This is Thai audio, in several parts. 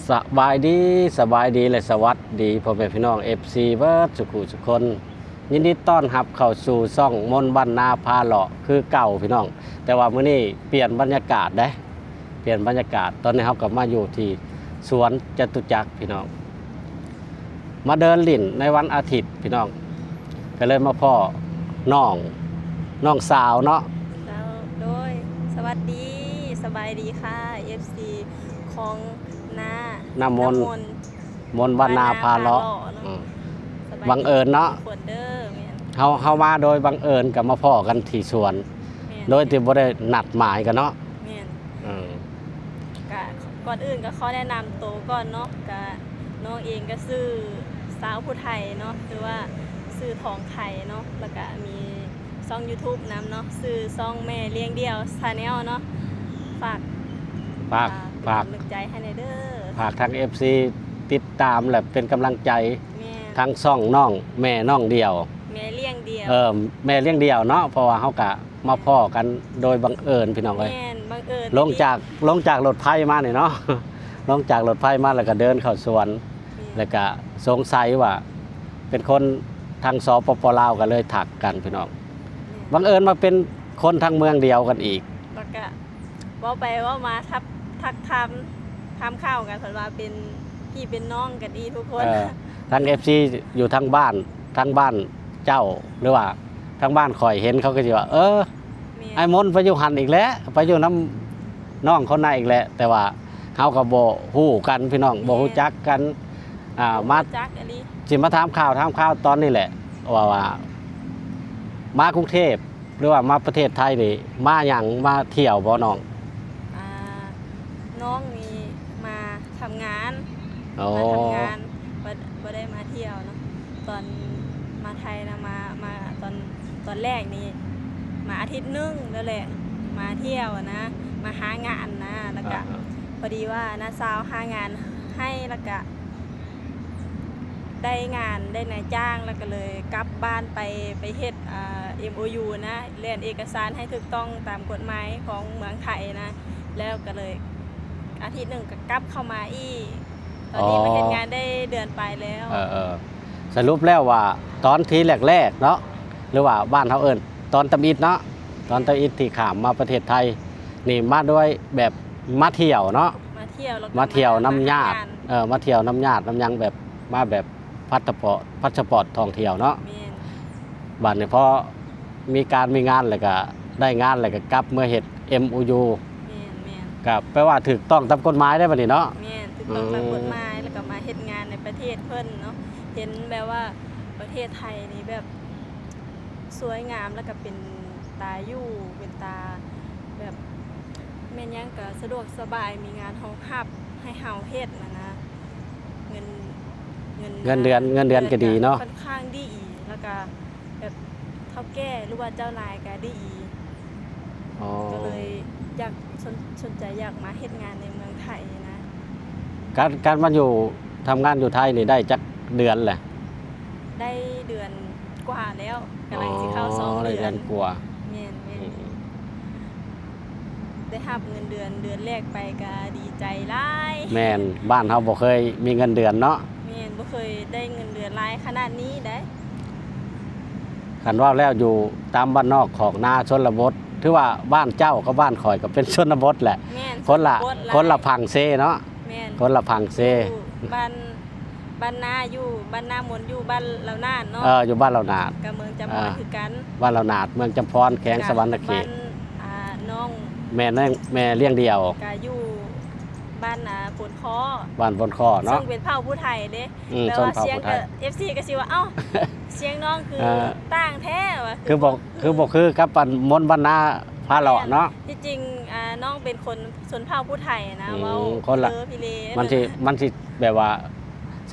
สบายดีสบายดีและสวัสดีพ่อแม่พี่น้อง FC เบิร์ดสุขุสุคนยินดีต้อนรับเข้าสู่ช่องมนต์บ้านนาพาเลาะคือเก่าพี่น้อง แต่ว่ามื้อนี้เปลี่ยนบรรยากาศได้เปลี่ยนบรรยากาศตอนนี้เรากลับมาอยู่ที่สวนจตุจักรพี่น้อง มาเดินลิ่นในวันอาทิตย์พี่น้องก็เลยมาพ่อน้องสาวเนาะ แล้วโดยสวัสดีสบายดีค่ะ FC ของน้ำมนต์ มนต์บ้านนาพาเลาะ เนาะสบายดี บังเอิญเนาะ ขวดเด้อแม่น เฮามาโดยบังเอิญกับมาพ่อกันที่สวน แม่น โดยที่บ่ได้นัดหมายกันเนาะ แม่น อืม ก็ก่อนอื่นก็ขอแนะนำตัวก่อนเนาะก็น้องเองก็ชื่อสาวผู้ไทยเนาะหรือว่าชื่อทองไทยเนาะแล้วก็มีช่อง YouTube นำเนาะชื่อช่องแม่เลี้ยงเดี่ยวชาแนลเนาะฝาก ฝาก เป็นกำลังใจให้ในเด้อ ฝากทาง FC ติดตามและเป็นกำลังใจ แม่น ทั้งซ่องน้องแม่น้องเดียว แม่เลี้ยงเดี่ยว แม่เลี้ยงเดียวเนาะเพราะว่าเฮากะมาพ่อกันโดยบังเอิญพี่น้องเอ้ย แม่นบังเอิญ ลงจากรถไฟมานี่เนาะ ลงจากรถไฟมาแล้วก็เดินเข้าสวน แล้วก็สงสัยว่าเป็นคนทางสปปลาวกันเลยถักกันพี่น้องบังเอิญมาเป็นคนทางเมืองเดียวกันอีก แล้วก็เว่าไปเว่ามาทักทำข้าวกันเพิ่นว่าเป็นพี่เป็นน้องกันดีทุกคน ทาง FC อยู่ทางบ้านเจ้าหรือว่าทางบ้านข่อยเห็นเขาก็สิว่าไอ้มนต์ไปอยู่หันอีกแล้วไปอยู่น้ำน้องคนนั้นอีกแล้วแต่ว่าเฮาก็บ่ฮู้กันพี่น้องบ่ฮู้จักกันมา จักอันนี้ สิมาถามข่าวตอนนี้แหละว่ามากรุงเทพหรือว่ามาประเทศไทยนี่มาหยังมาเที่ยวบ่น้อง น้องนี่มาทำงาน โอ้ มาทำงานบ่ได้มาเที่ยวเนาะตอนมาไทยนะมาตอนแรกนี่มาอาทิตย์หนึงแล้วแหละมาเที่ยวนะมาหางานนะแล้วก็พอดีว่าน้าสาวหางานให้แล้วก็ได้งานได้นายจ้างแล้วก็เลยกลับบ้านไปเฮ็ดMOU นะเรียนเอกสารให้ถูกต้องตามกฎหมายของเมืองไทยนะแล้วก็เลยอาทิตย์หนึ่งก็กลับเข้ามาอีกตอนนี้มาเฮ็ดงานได้เดือนไปแล้ว สรุปแล้วว่าตอนที่แรกๆเนาะหรือว่าบ้านเขาเอิ้นตอนตำอิดเนาะตอนตำอิดที่ข้ามมาประเทศไทยนี่มาด้วยแบบมาเที่ยวเนาะ มาเที่ยวแล้วก็ มาเที่ยวน้ำญาติ หงน มาเที่ยวน้ำญาติน้ำยังแบบมาแบบพาสปอร์ตท่องเที่ยวเนาะ แม่น บัดนี้พอมีงานแล้วก็ได้งานแล้วก็กลับเมื่อเฮ็ด MOU แม่น ก็แปลว่าถูกต้องตามกฎหมายได้บัดนี้เนาะ แม่นถูกต้องตามกฎหมายแล้วก็มาเฮ็ดงานในประเทศเพิ่นเนาะเห็นแบบว่าประเทศไทยนี่แบบสวยงามแล้วก็เป็นตาอยู่เป็นตาแบบแม่นยังก็สะดวกสบายมีงานรองรับให้เฮาเฮ็ดนะเงินเดือนก็ดีเนาะ ค่อนข้างดีแล้วก็แบบเฒ่าแก่หรือว่าเจ้านายก็ดี อ๋อ ก็เลยอยากสนใจอยากมาเฮ็ดงานในเมืองไทยนะ การมาอยู่ทำงานอยู่ไทยนี่ได้จักเดือนแหละ ได้เดือนกว่าแล้วกำลังสิเข้า2 ได้ เดื เดื อ อน นกว่า แม่นได้รับเงินเดือนแรกไปก็ดีใจหลาย แม่นบ้านเฮาบ่เคยมีเงินเดือนเนาะ แม่นบ่เคยได้เงินเดือนหลายขนาดนี้ได้ คันว่าแล้วอยู่ตามบ้านนอกของนาชนบทถือว่าบ้านเจ้ากับบ้านข่อยก็เป็นชนบทแหละ แม่น คนละพังเซเนาะ แม่น คนละพังเซ อยู่บ้านนาอยู่บ้านนามนอยู่บ้านเหล่าน่านเนาะ อยู่บ้านเรานาด กับเมืองจำปาคือกัน บ้านเรานาดเมืองจำพรแขวงสวรรณเขต บ้านน้อง แม่เลี้ยงเดียว ก็อยู่บ้านฝนคอ บ้านบนข้อเนาะ ซึ่งเป็นเผ่าผู้ไทยเด้ ช แต่ น ว่า เผ่า เสียง ผู้ไท ก็ ย FC ก็สิว่าเอ้า เสียงน้องคือต่างแท้ว่ะ คือบอกคือกับปันมนต์บรรณาพาเลาะเนาะ ที่จริงน้องเป็นคนชนเผ่าผู้ไทยนะเว้า คนละ พี่เล มันสิแบบว่า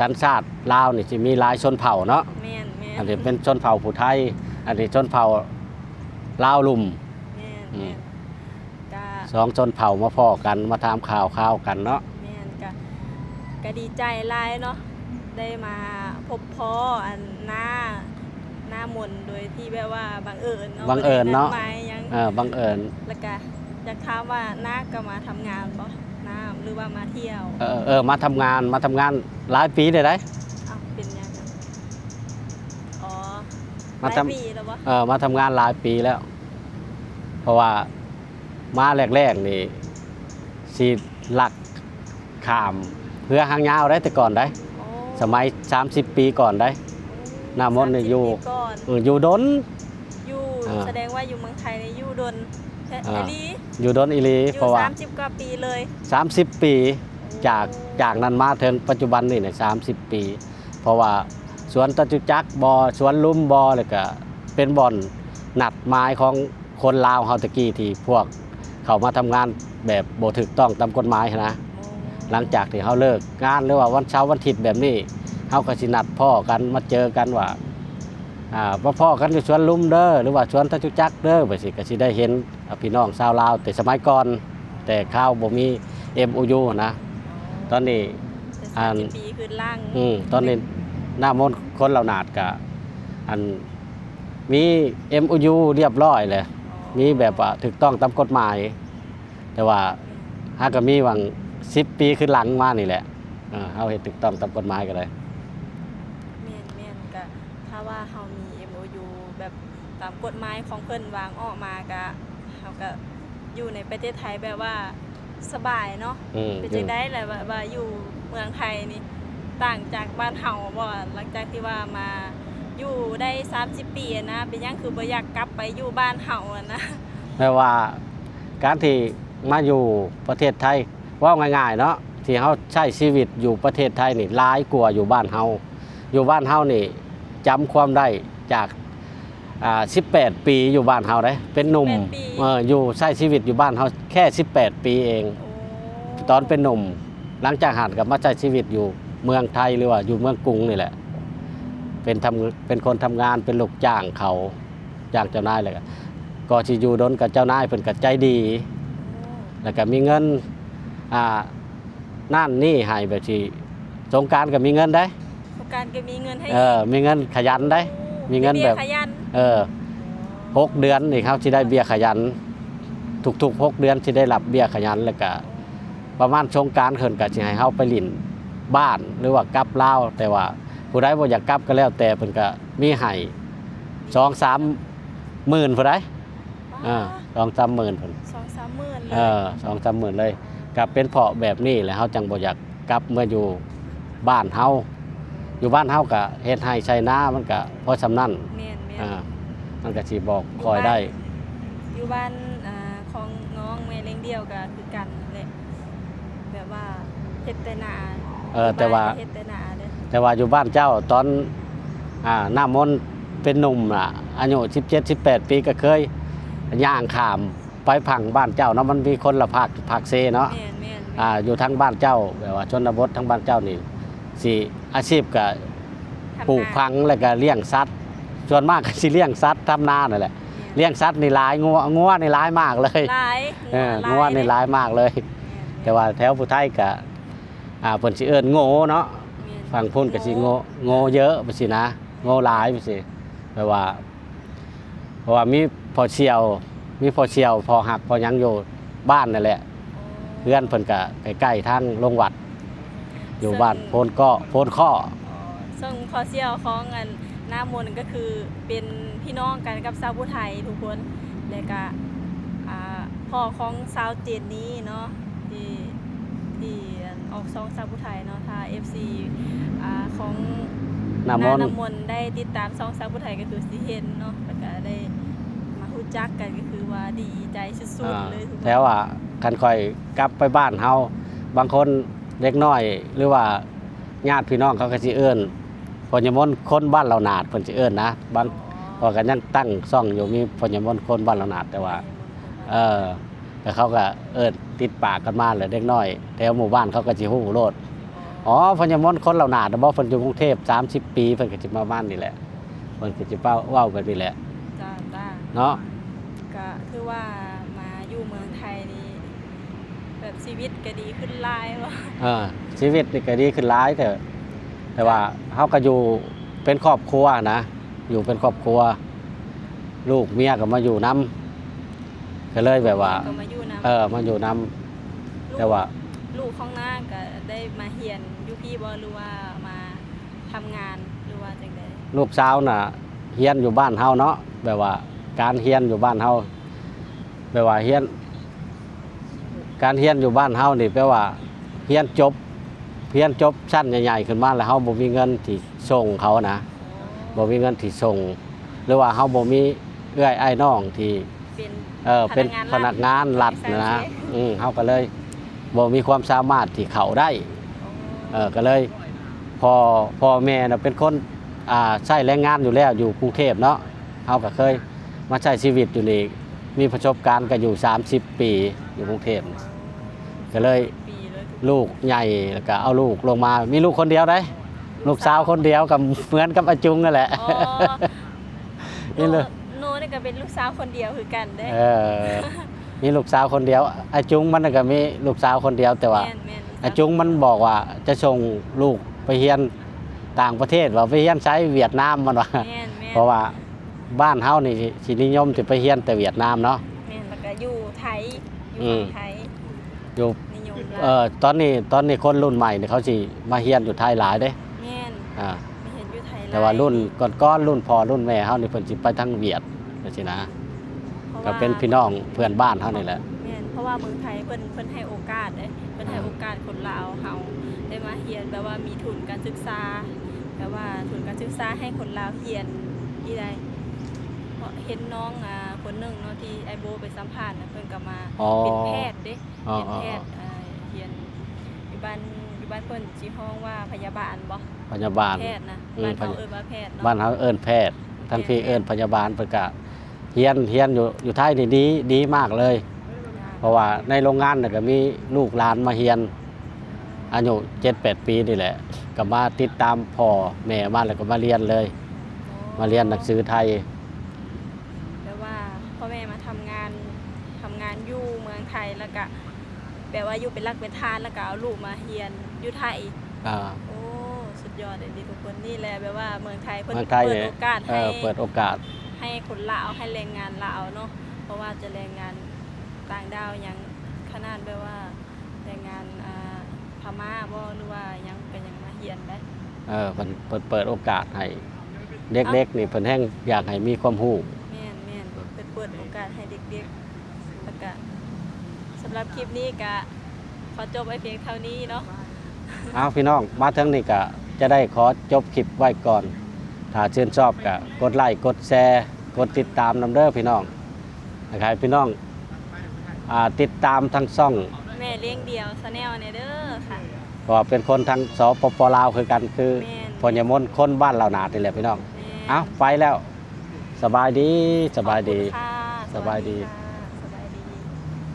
สัญชาติลาวนี่สิมีหลายชนเผ่าเนาะ แม่น อันนี้เป็นชนเผ่าผู้ไทย อันนี้ชนเผ่าลาวลุ่ม แม่น อืม ก็ สองชนเผ่ามาพ้อกันมาถามข่าวกันเนาะ แม่นก็ดีใจหลายเนาะได้มาพบพ่ออันหน้ามนต์โดยที่แบบว่าบังเอิญเนาะ บังเอิญเนาะ บ่ได้ดหมายหยัง บังเอิญ แล้วก็อยากถามว่าน้าก็มาทำงานบ่น้าหรือว่า ว่ามาเที่ยว มาทำงานหลายปีได้ อ้าวเป็นยังไงอ๋อห มา ลาย ทำ ปีแล้วบ่ มาทำงานหลายปีแล้ว เพราะว่ามาแรกๆนี่สิหลักข้ามเพื่อหางยาวได้แต่ก่อนได้ โอ้ สมัย30 ปีก่อนได้ หน้ามนต์นี่อยู่ 30ปีก่อน อยู่ดน อยู่ แสดงว่าอยู่เมืองไทยในอยู่ดนแท้ อ่า อันนี้ อยู่ดนอีหลี อ เพ ยู่ ราะว่า 30กว่าปีเลย 30 ปีจากนั้นมาถึงปัจจุบันนี่เนี่ย30 ปี เพราะว่าสวนตะจุจักรบอสวนลุ่มบอเลยก็เป็นบ่อนหนัดไม้ของคนลาวเฮาตะกี้ที่พวกเขามาทำงานแบบบ่ถูกต้องตามกฎหมายนะ หลังจากที่เขาเลิกงานหรือว่าวันเช้าวันอาทิตย์แบบนี้เขาก็สินัดพ่อกันมาเจอกันว่ามาพ่อกันอยู่สวนลุ่มเด้อหรือว่าสวนตะจุจักรเด้อไปสิก็สิได้เห็นพี่น้องชาวลาวแต่สมัยก่อนแต่ข้าวบ่มี MOU นะตอนนี้ แต่30ปีคือล่าง ตอนนี้หน้ามนต์คนเหล่านาดกะอันมี MOU เรียบร้อยเลยมีแบบว่าถูกต้องตามกฎหมาย แต่ว่าหากก็มีหวัง10 ปีขึ้นหลังมานี่แหละเอาเฮ็ดถูกต้องตามกฎหมายก็ได้ แม่นก็ถ้าว่าเฮามี MOU แบบตามกฎหมายของเพิ่นวางออกมาก็เฮาก็อยู่ในประเทศไทยแบบว่าสบายเนาะ เป็นจังได๋แหละว่าอยู่เมืองไทยนี่ต่างจากบ้านเฮาบ่หลังจากที่ว่ามาอยู่ได้30 ปีอะนะเป็นหยังคือบ่อยากกลับไปอยู่บ้านเฮาอะนะ แปลว่าการที่มาอยู่ประเทศไทยว่าง่ายๆเนาะที่เขาใช้ชีวิตอยู่ประเทศไทยนี่หลายกว่าอยู่บ้านเฮาอยู่บ้านเฮานี่จำความได้จาก18 ปีอยู่บ้านเฮาได้เป็นหนุ่ม 18 ปี อยู่ใช้ชีวิตอยู่บ้านเฮาแค่18 ปีเอง โอ้ ตอนเป็นหนุ่ม หลังจากหันกลับมาใช้ชีวิตอยู่เมืองไทยหรือว่าอยู่เมืองกรุงนี่แหละ เป็นคนทำงานเป็นลูกจ้างเขาจ้างเจ้านายเลยก็สิอยู่ดนกับเจ้านายเพิ่นก็ใจดี แล้วก็มีเงินนั่นนี่ให้แบบที่สงกรานต์ก็มีเงินได้ โครงการก็มีเงินให้ มีเงินขยันได้ มีเงินแบบ ขยัน 6 เดือนนี่เขาสิได้เบี้ยขยันทุกๆ6 เดือนสิได้รับเบี้ยขยันแล้วก็ประมาณสงกรานต์เพิ่นก็สิให้เฮาไปหลินบ้านหรือว่ากลับลาวแต่ว่าผู้ใดบ่อยากกลับก็แล้วแต่เพิ่นก็มีให้2-3 หมื่นผู้ใด2-3 หมื่นเพิ่น 2-3 หมื่นเลย 2-3 หมื่นเลยกับเป็นเพาะแบบนี้แหละเฮาจังบ่อยากกลับเมื่ออยู่บ้านเฮาอยู่บ้านเฮาก็เฮ็ดให้ใช้นามันก็พอสำนั้น แม่น มันก็สิบอกคอยได้ อยู่บ้านของน้องแม่เลี้ยงเดี่ยวก็คือกันแหละแบบว่าเฮ็ดแต่นา แต่ว่า เฮ็ดแต่นาเด้อ แต่ว่าอยู่บ้านเจ้าตอนหน้ามนต์เป็นหนุ่มอายุ17-18 ปีก็เคยย่างข้ามไปพังบ้านเจ้าเนาะมันมีคนละภาคเซเนาะ แม่น อยู่ทั้งบ้านเจ้าแบบว่าชนบททั้งบ้านเจ้านี่สิอาชีพก็ ทำนา ปลูกพังแล้วก็เลี้ยงสัตว์ส่วนมากก็สิเลี้ยงสัตว์ทำนานั่นแหละเลี้ยงสัตว์นี่หลายงัวนี่หลายมากเลย หลาย งัวนี่หลายมากเลย แต่ว่าแถวผู้ไทยก็เพิ่นสิเอิ้นโง่เนาะฝั่งพุ่นก็สิโง่เยอะไปสินะโง่หลายไปสิแปลว่าเพราะว่ามีพอเชียวพอหักพอหยังอยู่บ้านนั่นแหละเพื่อนเพิ่นก็ใกล้ๆทางโรงวัดอยู่บ้านโพนข้อ ซึ่งพอเสี่ยวของอันหน้ามนต์ก็คือเป็นพี่น้องกันกับชาวผู้ไทยทุกคนแล้วก็พ่อของชาวเจนนี้เนาะที่ออกซองชาวผู้ไทยเนาะถ้า FC ของ น้ำมนต์ น้ำมนต์ได้ติดตามซองชาวผู้ไทยก็คือสิเห็นเนาะแล้วก็ได้มารู้จักกันก็คือว่าดีใจสุดๆเลยทุกคน แถวว่าคันค่อยกลับไปบ้านเฮาบางคนเล็กน้อย หรือว่าญาติพี่น้องเขาก็สิเอิ้นพญมนต์คนบ้านเรานาดเพิ่นสิเอิ้นนะบางพอกันยังตั้งซ่องอยู่มีพญมนต์คนบ้านเรานาดแต่ว่าแต่เขาก็เอิ้นติดปากกันมาเลยเด็กน้อยแถวหมู่บ้านเขาก็สิฮู้โลดอ๋อพญมนต์คนเรานาดบ่เพิ่นอยู่กรุงเทพ30 ปีเพิ่นก็สิมาบ้านนี่แหละเพิ่นก็สิเว้าแบบนี้แหละ จ้า เนาะ ก็คือว่ามาอยู่เมืองไทยนี่แบบชีวิตก็ดีขึ้นหลายวะ ชีวิตนี่ก็ดีขึ้นหลายแต่ว่าเขาก็อยู่เป็นครอบครัวนะอยู่เป็นครอบครัว ลูกเมียก็มาอยู่น้ำก็เลยแบบว่า ก็มาอยู่นะ มาอยู่น้ำแต่ว่า ลูกของน้าก็ได้มาเรียนอยู่พี่บ่หรือว่ามาทำงานหรือว่าจังได๋ ลูกสาวน่ะเฮียนอยู่บ้านเฮาเนาะแบบว่าการเฮียนอยู่บ้านเฮาแบบว่าเฮียนการเฮียนอยู่บ้านเฮานี่แปลว่าเฮียนจบชั้นใหญ่ๆขึ้นมาแล้วเฮาบ่มีเงินที่ส่งเขานะบ่มีเงินที่ส่งหรือว่าเฮาบ่มีเอื้อยอ้ายน้องที่ เป็น เป็นพนักงานรัฐนะเฮาก็เลยบ่มีความสามารถที่เข้าได้ก็เลยพ่อแม่น่ะเป็นคนใช้แรงงานอยู่แล้วอยู่กรุงเทพเนาะเฮาก็เคยมาใช้ชีวิตอยู่นี่มีประสบการณ์ก็อยู่30 ปีอยู่กรุงเทพก็เลย ปีเลย ลูกใหญ่แล้วก็เอาลูกลงมามีลูกคนเดียวได้ลูกสาวคนเดียวกับเหมือนกับอาจุงนั่นแหละ อ๋อ นี่เลย โนนี่ก็เป็นลูกสาวคนเดียวคือกันเด้ มีลูกสาวคนเดียวอาจุงมันก็มีลูกสาวคนเดียวแต่ว่า แม่นๆ อาจุงมันบอกว่าจะส่งลูกไปเรียนต่างประเทศว่าไปเรียนใช้เวียดนามมันว่า แม่นๆ เพราะว่าบ้านเฮานี่สินิยมจะไปเรียนแต่เวียดนามเนาะ แม่นแล้วก็อยู่ไทยอยู่ฝั่งไทย อยู่ นิยมหลาย ตอนนี้คนรุ่นใหม่นี่เขาสิมาเรียนอยู่ไทยหลายเด้ แม่น อ่า ไม่เห็นอยู่ไทยหลย แต่ว่ารุ่นก้อนๆรุ่นพ่อรุ่นแม่เฮานี่เพิ่นสิไปทางเวียดจังซี่นะ พราะ ก็ ว่า เป็นพี่น้องเพื่อนบ้านเฮานี่แหละ แม่นเพราะว่าเมืองไทยเพิ่นให้โอกาสเด้เพิ่นให้โอกาสคนลาวเฮาได้มาเรียนแบบว่ามีทุนการศึกษาแบบว่าทุนการศึกษาให้คนลาวเรียนที่ใดเพราะเห็นน้องคนหนึงเนาะที่ไอโบไปสัมภาษณ์น่ะเพิ่นก็มา อ๋อ เป็นแพทย์เด้ อ๋อ เป็นแพทย์เรียนอยู่บ้านเพิ่นสิฮ้องว่าพยาบาลบ่ พยาบาล แพทย์นะ อืม บ้านเขาเอิ้นว่าแพทย์เนาะ บ้านเฮาเอิ้นแพทย์ทั้งที่เอิ้นพยาบาลเพิ่นก็เรียนอยู่ไทยนี่ดีมากเลย เพราะว่าในโรงงานน่ะก็มีลูกหลานมาเรียนอายุ 7-8 ปีนี่แหละก็มาติดตามพ่อแม่มาแล้วก็มาเรียนเลย มาเรียนหนังสือไทย แปลว่าพ่อแม่มาทำงานอยู่เมืองไทยแล้วก็แปลว่าอยู่เป็นหลักเป็นฐานแล้วก็เอาลูกมาเรียนอยู่ไทย อ่า โอ้สุดยอดเลยดีทุกคนนี่แหละแปลว่าเมืองไทยเพิ่น เมืองไทย เปิด เนี่ย โอกาสให้ เปิดโอกาส ให้คนลาวให้แรงงานลาวเนาะเพราะว่าจะแรงงานต่างดาวยังขนาดแบบว่าแรงงานพม่าบ่หรือว่ายังก็ยังมาเรียนได้ เพิ่นเปิดโอกาสให้เด็กๆนี่เพิ่นแฮงอยากให้มีความรู้ แม่นเปิดโอกาสให้เด็กๆแล้วก็สำหรับคลิปนี้ก็ขอจบไว้เพียงเท่านี้เนาะ เอาพี่น้องมาถึงนี่ก็จะได้ขอจบคลิปไว้ก่อน ถ้าชื่นชอบก็กดไลค์กดแชร์กดติดตามนำเด้อพี่น้องให้พี่น้องติดตามทั้งช่อง แม่เลี้ยงเดี่ยวซะแนวเนี่ยเด้อค่ะ เพราะว่าเป็นคนทั้งสปปลาวคือกันคือ แม่น พญมนคนบ้านเรานาดนี่แหละพี่น้อง แม่ เอาไปแล้วสบายดี ขอบคุณค่ะ สบายดี ค่ะ